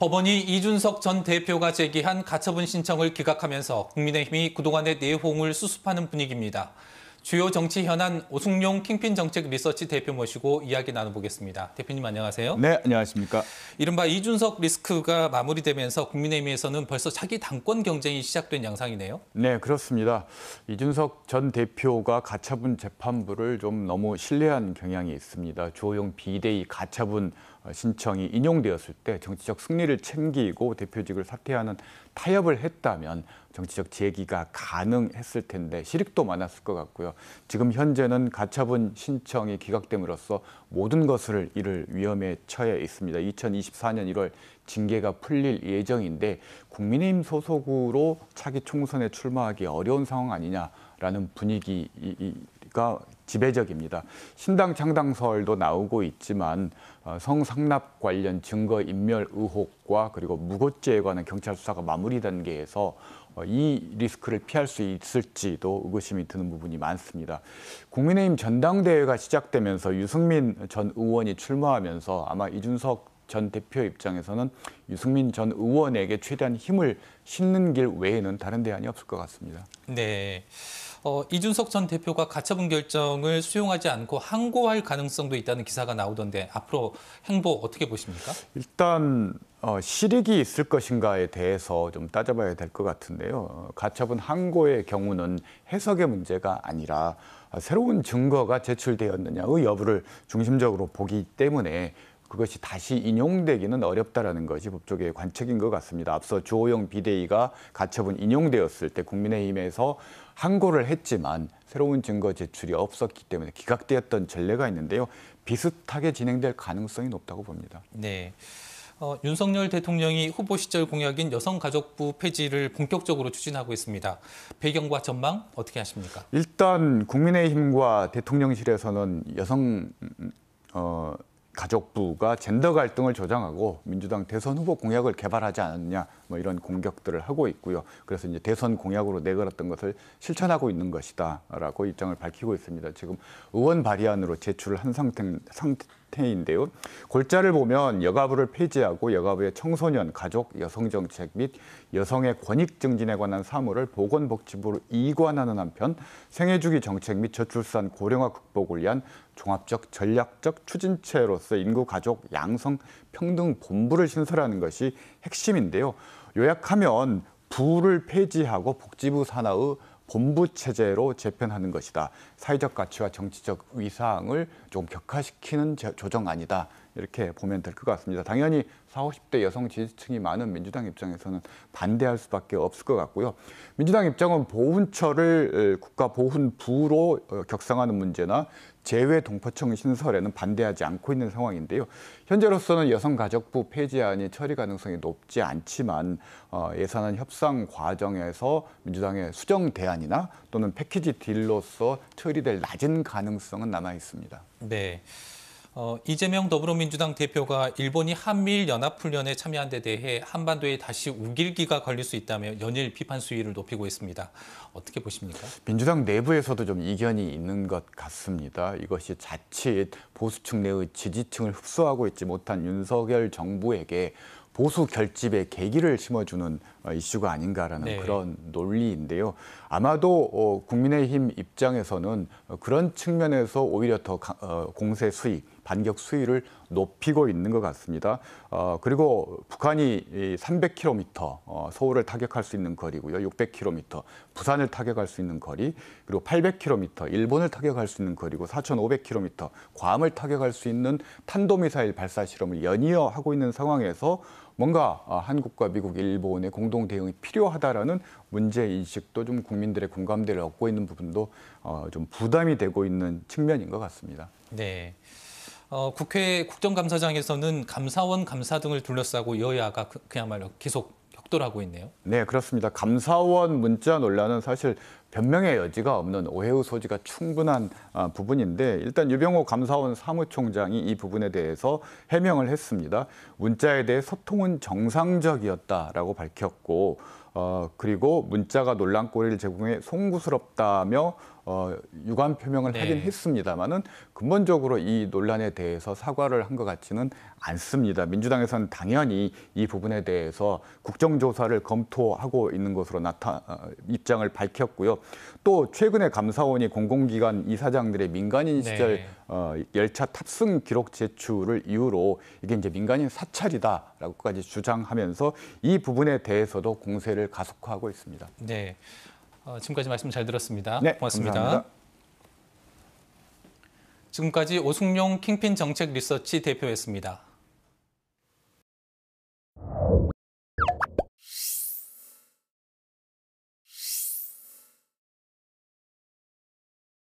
법원이 이준석 전 대표가 제기한 가처분 신청을 기각하면서 국민의힘이 그동안의 내홍을 수습하는 분위기입니다. 주요 정치 현안 오승용 킹핀 정책 리서치 대표 모시고 이야기 나눠보겠습니다. 대표님 안녕하세요. 네, 안녕하십니까. 이른바 이준석 리스크가 마무리되면서 국민의힘에서는 벌써 차기 당권 경쟁이 시작된 양상이네요. 네, 그렇습니다. 이준석 전 대표가 가처분 재판부를 좀 너무 신뢰한 경향이 있습니다. 주호영 비대위 가처분 신청이 인용되었을 때 정치적 승리를 챙기고 대표직을 사퇴하는 타협을 했다면 정치적 재기가 가능했을 텐데 실익도 많았을 것 같고요. 지금 현재는 가처분 신청이 기각됨으로써 모든 것을 잃을 위험에 처해 있습니다. 2024년 1월 징계가 풀릴 예정인데 국민의힘 소속으로 차기 총선에 출마하기 어려운 상황 아니냐라는 분위기가 지배적입니다. 신당 창당설도 나오고 있지만 성상납 관련 증거인멸 의혹과 그리고 무고죄에 관한 경찰 수사가 마무리 단계에서 이 리스크를 피할 수 있을지도 의구심이 드는 부분이 많습니다. 국민의힘 전당대회가 시작되면서 유승민 전 의원이 출마하면서 아마 이준석 전 대표 입장에서는 유승민 전 의원에게 최대한 힘을 싣는 길 외에는 다른 대안이 없을 것 같습니다. 네. 이준석 전 대표가 가처분 결정을 수용하지 않고 항고할 가능성도 있다는 기사가 나오던데 앞으로 행보 어떻게 보십니까? 일단 실익이 있을 것인가에 대해서 좀 따져봐야 될 것 같은데요. 가처분 항고의 경우는 해석의 문제가 아니라 새로운 증거가 제출되었느냐의 여부를 중심적으로 보기 때문에 그것이 다시 인용되기는 어렵다라는 것이 법조계의 관측인 것 같습니다. 앞서 주호영 비대위가 가처분 인용되었을 때 국민의힘에서 항고를 했지만 새로운 증거 제출이 없었기 때문에 기각되었던 전례가 있는데요. 비슷하게 진행될 가능성이 높다고 봅니다. 네. 윤석열 대통령이 후보 시절 공약인 여성가족부 폐지를 본격적으로 추진하고 있습니다. 배경과 전망 어떻게 하십니까? 일단 국민의힘과 대통령실에서는 가족부가 젠더 갈등을 조장하고 민주당 대선 후보 공약을 개발하지 않았냐 뭐 이런 공격들을 하고 있고요. 그래서 이제 대선 공약으로 내걸었던 것을 실천하고 있는 것이다라고 입장을 밝히고 있습니다. 지금 의원 발의안으로 제출을 한 상태인데요. 골자를 보면 여가부를 폐지하고 여가부의 청소년, 가족, 여성정책 및 여성의 권익 증진에 관한 사무를 보건복지부로 이관하는 한편 생애주기 정책 및 저출산 고령화 극복을 위한 종합적 전략적 추진체로서 인구, 가족, 양성, 평등 본부를 신설하는 것이 핵심인데요. 요약하면 부를 폐지하고 복지부 산하의 본부 체제로 재편하는 것이다. 사회적 가치와 정치적 위상을 좀 격화시키는 조정안이다. 이렇게 보면 될 것 같습니다. 당연히 40, 50대 여성 지지층이 많은 민주당 입장에서는 반대할 수밖에 없을 것 같고요. 민주당 입장은 보훈처를 국가보훈부로 격상하는 문제나 재외동포청 신설에는 반대하지 않고 있는 상황인데요. 현재로서는 여성가족부 폐지안이 처리 가능성이 높지 않지만 예산안 협상 과정에서 민주당의 수정 대안이나 또는 패키지 딜로서 처리될 낮은 가능성은 남아 있습니다. 네. 이재명 더불어민주당 대표가 일본이 한미일 연합훈련에 참여한 데 대해 한반도에 다시 우길기가 걸릴 수 있다며 연일 비판 수위를 높이고 있습니다. 어떻게 보십니까? 민주당 내부에서도 좀 이견이 있는 것 같습니다. 이것이 자칫 보수층 내의 지지층을 흡수하고 있지 못한 윤석열 정부에게 보수 결집의 계기를 심어주는 이슈가 아닌가라는 그런 논리인데요. 아마도 국민의힘 입장에서는 그런 측면에서 오히려 더 공세 수위, 반격 수위를 높이고 있는 것 같습니다. 그리고 북한이 300km 서울을 타격할 수 있는 거리고요. 600km 부산을 타격할 수 있는 거리, 그리고 800km 일본을 타격할 수 있는 거리고 4,500km 괌을 타격할 수 있는 탄도미사일 발사 실험을 연이어 하고 있는 상황에서 뭔가 한국과 미국, 일본의 공동 대응이 필요하다라는 문제 인식도 좀 국민들의 공감대를 얻고 있는 부분도 좀 부담이 되고 있는 측면인 것 같습니다. 네. 국회 국정감사장에서는 감사원 감사 등을 둘러싸고 여야가 그야말로 계속 격돌하고 있네요. 네, 그렇습니다. 감사원 문자 논란은 사실 변명의 여지가 없는 오해의 소지가 충분한 부분인데 일단 유병호 감사원 사무총장이 이 부분에 대해서 해명을 했습니다. 문자에 대해 소통은 정상적이었다라고 밝혔고 그리고 문자가 논란거리를 제공해 송구스럽다며 유감 표명을 네. 하긴 했습니다만은 근본적으로 이 논란에 대해서 사과를 한 것 같지는 않습니다. 민주당에서는 당연히 이 부분에 대해서 국정조사를 검토하고 있는 것으로 입장을 밝혔고요. 또 최근에 감사원이 공공기관 이사장들의 민간인 시절 열차 탑승 기록 제출을 이유로 이게 이제 민간인 사찰이다라고까지 주장하면서 이 부분에 대해서도 공세를 가속화하고 있습니다. 네. 지금까지 말씀 잘 들었습니다. 네, 고맙습니다. 감사합니다. 지금까지 오승용 킹핀 정책 리서치 대표였습니다.